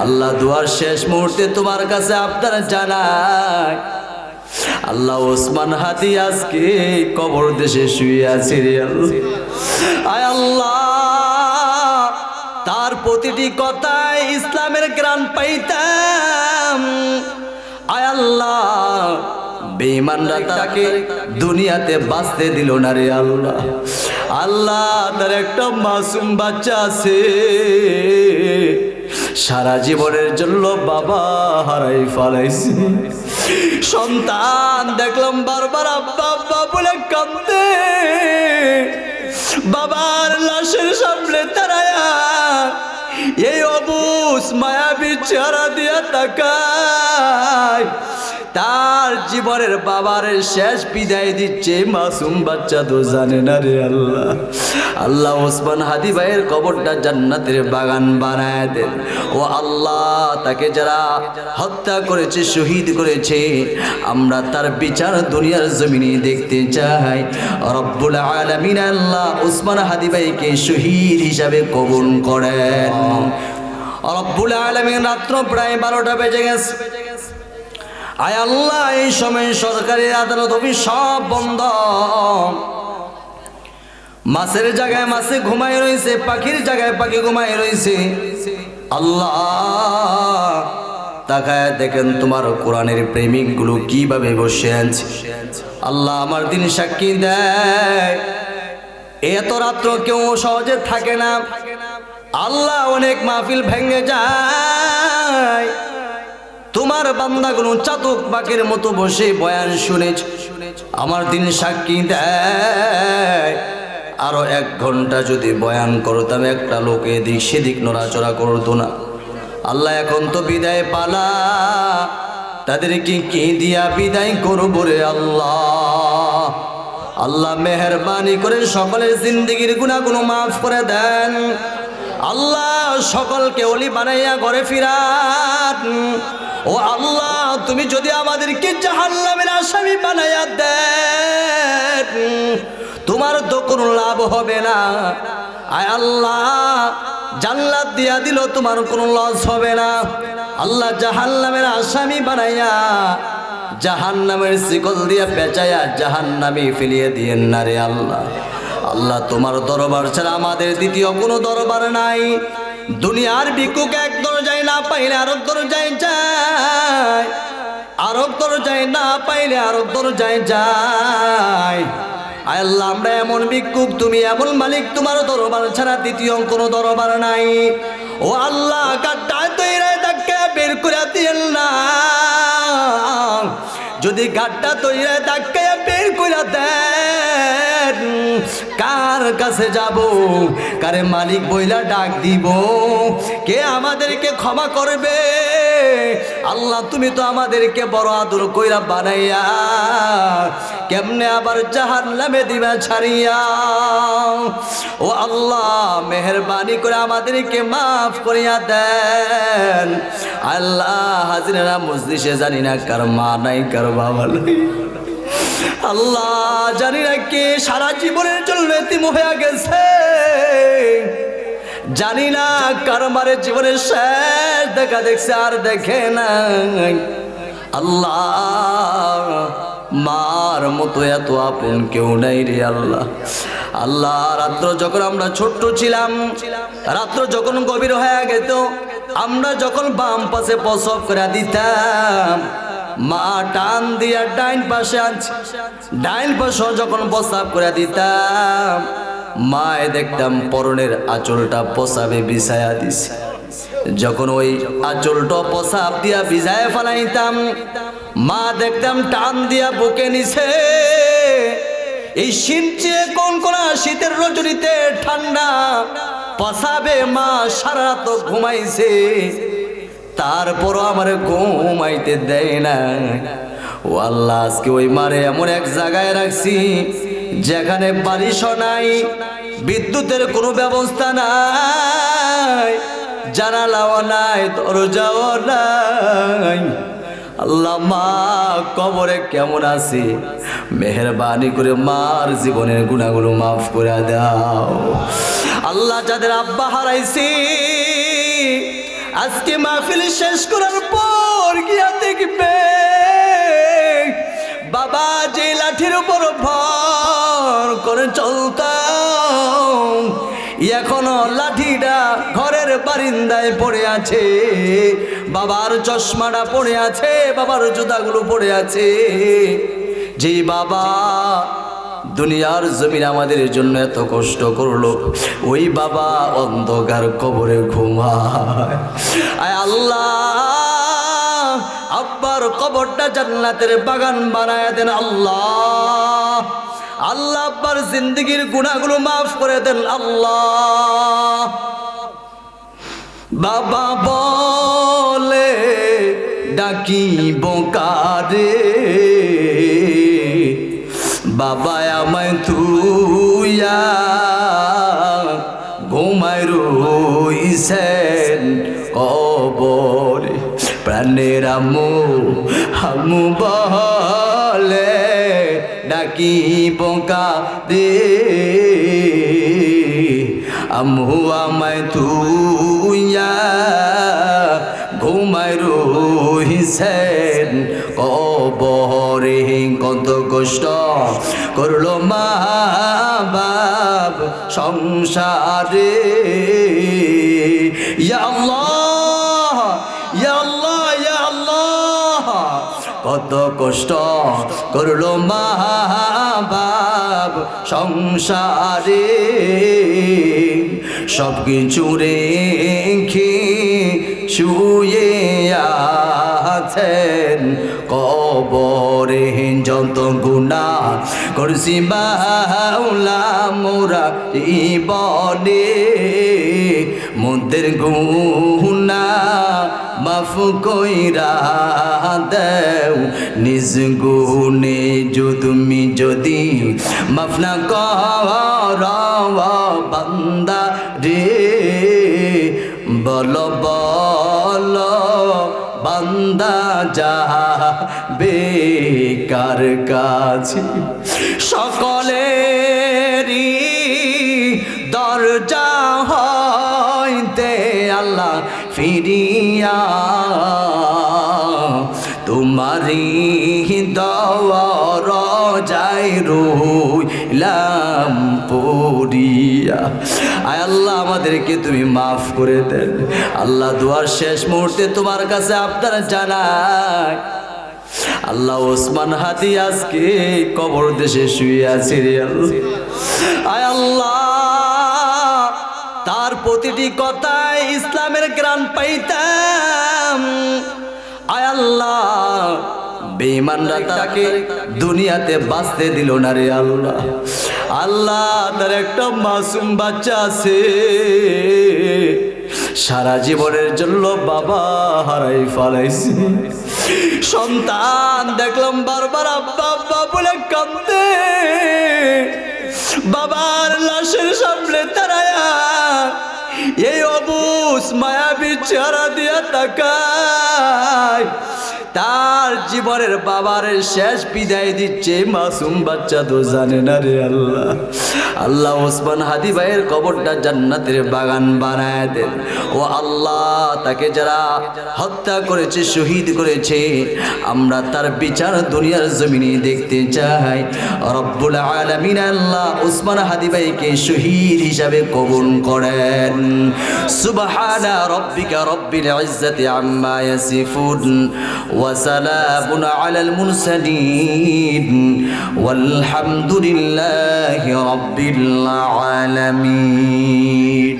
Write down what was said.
আল্লাহ দুয়ার শেষ মুহূর্তে তোমার কাছে আপনারা জানায় আল্লাহ ওসমান হাদি আজকে কবর দেশে শুয়ে আছে রে আল্লাহ। আয় আল্লাহ তার প্রতিটি কথায় ইসলামের গ্রাণ পাইতাম। আয় আল্লাহ বেঈমানরা তাকে দুনিয়াতে বাঁচতে দিল না রে আল্লাহ। আল্লাহ তার একটা মাসুম বাচ্চা আছে, সারা জীবনের জন্য বাবা হারাই ফেলাইছে। সন্তান দেখলাম বারবার আব্বা আব্বা বলে কাঁদে, বাবার লাশের সামনে দাঁড়ায়া এই অবুজ মায়াবী চেহারা দিয়া তাকায়। তার জীবনের বাবার শেষ বিদায় দিচ্ছে মাসুম বাচ্চা তো জানে না রে আল্লাহ। আল্লাহ ওসমান হাদি ভাইয়ের কবরটা জান্নাতের বাগান বানায় দেন। ও আল্লাহ তাকে যারা হত্যা করেছে শহীদ করেছে আমরা তার বিচার দুনিয়ার জমিনে দেখতে চাই। রব্বুল আলামিন আল্লাহ ওসমান হাদি ভাইকে শহীদ হিসাবে কবুল করেন। রব্বুল আলামিন রাত্র প্রায় 12টা বেজে গেছে। আয় আল্লাহ এই সময় সরকারি আদালত অফিস সব বন্ধ, মাছের জায়গায় মাছে ঘুমায় রয়েছে, পাখির জায়গায় পাখি ঘুমায় রয়েছে। আল্লাহ তাকায় দেখেন তোমার কোরআনের প্রেমিক গুলো কিভাবে বসে আছে। আল্লাহ আমার দিন সাক্ষী দেয় এত রাত্র কেউ সহজে থাকে না। আল্লাহ অনেক মাহফিল ভেঙে যায়, তোমার বান্দাগুলো চাতক পাখির মতো বসে বয়ান শুনেছ। আমার দিন সাক্ষী দেয় আরো 1 ঘন্টা যদি বয়ান করতাম একটা লোক এদিক সেদিক নড়াচড়া করতো না। আল্লাহ এখন তো বিদায় পালা, তাদেরকে কি দিয়া বিদায় করবো রে আল্লাহ। আল্লাহ মেহেরবানি করে সকলের জিন্দেগির গুনাহগুলো মাফ করে দেন। আল্লাহ সকলকে ওলি বানাইয়া ঘরে ফিরান। ও আল্লাহ তুমি যদি আমাদেরকে জাহান্নামের আসামি বানাইয়া দেন তোমার তো কোনো লাভ হবে না। আয় আল্লাহ জান্নাত দিয়া দিল তোমার কোনো লস হবে না। আল্লাহ জাহান্নামের আসামি বানাইয়া জাহান্নামের শিকল দিয়া পেঁচাইয়া জাহান্নামে ফেলিয়ে দিয়েন না রে আল্লাহ। আল্লাহ তোমার দরবার ছাড়া আমাদের দ্বিতীয় কোনো দরবার নাই। দুনিয়ার ভিক্ষুক এক দরজায় না পাইলে আরেক দরজায় যায়, আরেক দরজায় না পাইলে আরেক দরজায় যায়। আয় আল্লাহ আমরা এমন ভিক্ষুক, তুমি এমন মালিক, তোমার দরবার ছাড়া দ্বিতীয় কোনো দরবার নাই। ও আল্লাহ গাড্ডায় তৈরি ধাক্কা বের করে দিয়েন না, যদি গাড্ডা তৈরি ধাক্কা বের করে দেন কার কাছে যাব, কারে মালিক বইলা ডাক দিব, কে আমাদেরকে ক্ষমা করবে? আল্লাহ তুমি তো আমাদেরকে বড় আদর কইরা বানাইয়া কেমনে আবার জাহান্নামে দিবা ছাড়িয়া। ও আল্লাহ মেহেরবানি করে আমাদেরকে মাফ করিয়া দেন। আল্লাহ হাজিরা মজলিসে জানি না কার মা নাই কার বাবা নাই, আল্লাহ জানি না কে সারা জীবনের জন্য এতিম হয়ে গেছে, জানি না কার মারে জীবনের শেষ দেখা দেখছে আর দেখে নাই। আল্লাহ মার মতো এত আপন কেউ নাই রে আল্লাহ। আল্লাহ রাত্র যখন আমরা ছোট্ট ছিলাম, রাত্র যখন গভীর হয়ে গেত, আমরা যখন বাম পাশে প্রসব করে দিতাম, মা টান দিয়া ডাইন পাশে আনছে, ডাইন পাশে যখন প্রসাব করে দিতাম মায়ে দেখতাম পরনের আঁচলটা প্রসাবে বিছায়া দিছে। যখন ওই আঁচলটা প্রসাব দিয়া ভিজায় ফেলাইতাম মা দেখতাম টান দিয়া বুকে নিছে। এই শীতে কোন কোন শীতের রজনীতে ঠান্ডা প্রসাবে মা সারা রাত ঘুমাইছে, তারপরও আমার ঘুমাইতে দেয় না। ও আল্লাহ আজকে ওই মারে এমন এক জায়গায় রাখছি যেখানে বারিশও নাই, বিদ্যুতের কোনো ব্যবস্থা নাই, জানালাও নাই, দরজাও নাই। আল্লাহ মা কবরে কেমন আছে, মেহেরবানি করে মার জীবনের গুনাহগুলো মাফ করে দাও। আল্লাহ যাদের আব্বা হারাইছি আজকে মাহফিল শেষ করার পর গিয়া দেখবে বাবা যে লাঠির উপর ভর করে চলতাম এখনো লাঠিটা ঘরের বারিন্দায় পড়ে আছে, বাবার চশমাটা পড়ে আছে, বাবার জুতাগুলো পড়ে আছে। যে বাবা দুনিয়ার জমিন আমাদের জন্য এত কষ্ট করলো, ওই বাবা অন্ধকার কবরে ঘুমায়। আয় আল্লাহ, আব্বার কবরটা জান্নাতের বাগান বানায় দেন আল্লাহ। আল্লাহ আব্বার জিন্দগির গুনাহগুলো মাফ করে দেন আল্লাহ। বাবা বলে ডাকিব কারে, বাবা আমায় তুইয়া ঘুমায় রইছেন কবরে। প্রাণের আমু হামু বলে ডাকিব কারে, আমু আমায় তুইয়া ঘুমায় রইছেন কবরে। কত কষ্ট করলো মা বাপ সংসারে। ইয়া আল্লাহ, ইয়া আল্লাহ, ইয়া আল্লাহ, কত কষ্ট করলো মা বাপ সংসারে। সব কিছু রেখে শুয়ে আছেন কবরে। যত গুনাহ করছি মাওলা মোরা জীবনে, মোদের গুনাহ মাফ কইরা দেও নিজ গুণে। তুমি যদি মাফ না কর বান্দা রে, বল বল বান্দা যাবে কার কাছে। সকলেরই দরজা হইতে আল্লাহ ফিরিয়া তোমারি দরজায় রইলাম পড়িয়া। আয় আল্লাহ, আমাদেরকে তুমি মাফ করে দেন আল্লাহ। দুয়ার শেষ মুহূর্তে তোমার কাছে আপনারা জানায় আল্লাহ, ওসমান হাদি আজকে কবর দেশে শুয়ে আছে রে আল্লাহ। আয় আল্লাহ, তার প্রতিটি কথায় ইসলামের গ্রাণ পাইতাম। আয় আল্লাহ, বেঈমানরা তাকে দুনিয়াতে বাঁচতে দিল না রে আল্লাহ। আল্লাহ, তার একটা মাসুম বাচ্চা আছে, সারা জীবনের জন্য বাবা হারাই ফেলাইছে। সন্তান দেখলাম বারবার আব্বা আব্বা বলে কাঁদে, বাবার লাশের সামনে দাঁড়ায়া এই অবুজ মায়াবী চেহারা দিয়া তাকায়। তার জীবনের বাবার শেষ বিদায় দিচ্ছে মাসুম বাচ্চা তো জানে না রে আল্লাহ। আল্লাহ, ওসমান হাদি ভাইয়ের কবরটা জান্নাতের বাগান বানায় দেন ও আল্লাহ। তাকে যারা হত্যা করেছে, শহীদ করেছে, আমরা তার বিচার দুনিয়ার জমিনে দেখতে চাই। রব্বুল আলামিন আল্লাহ ওসমান হাদি ভাইকে শহীদ হিসাবে কবুল করেন। সুবহানা রাব্বিকা রব্বিল ইজ্জাতি আম্মা ইয়াসিফুন وسلام على المرسلين والحمد لله رب العالمين.